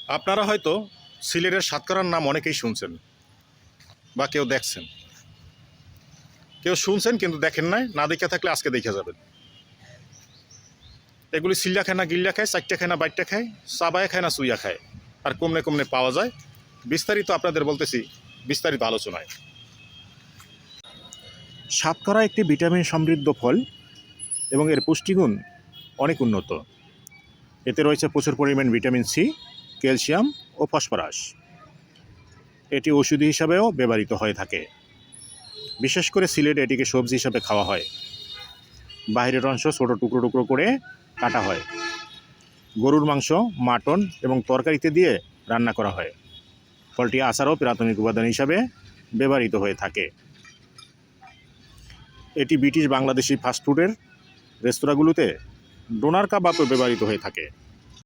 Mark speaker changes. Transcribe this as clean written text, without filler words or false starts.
Speaker 1: আপনারা হয়তো সিলেটের সাতকরার নাম অনেকেই শুনছেন বা কেউ দেখছেন, কেউ শুনছেন কিন্তু দেখেন নাই, না দেখে থাকলে আজকে দেখে যাবেন। এগুলি সিল্লা খায় না গিল্লা খায়, চারটে খায় না বাইটটা খায়, চাবায় খায় না চুইয়া খায়, আর কমনে কমনে পাওয়া যায়। বিস্তারিত আপনাদের বলতেছি বিস্তারিত আলোচনায়। সাতকরা একটি ভিটামিন সমৃদ্ধ ফল এবং এর পুষ্টিগুণ অনেক উন্নত। এতে রয়েছে প্রচুর পরিমাণ ভিটামিন সি, ক্যালসিয়াম ও ফসফরাস। এটি ওষুধি হিসাবেও ব্যবহৃত হয়ে থাকে। বিশেষ করে সিলেটে এটিকে সবজি হিসাবে খাওয়া হয়। বাইরের অংশ ছোট টুকরো টুকরো করে কাটা হয়। গরুর মাংস, মাটন এবং তরকারিতে দিয়ে রান্না করা হয়। ফলটি আচারও প্রাথমিক উপাদান হিসাবে ব্যবহৃত হয়ে থাকে। এটি ব্রিটিশ বাংলাদেশি ফাস্টফুডের রেস্তোরাঁগুলোতে ডোনার কাবাবও ব্যবহৃত হয়ে থাকে।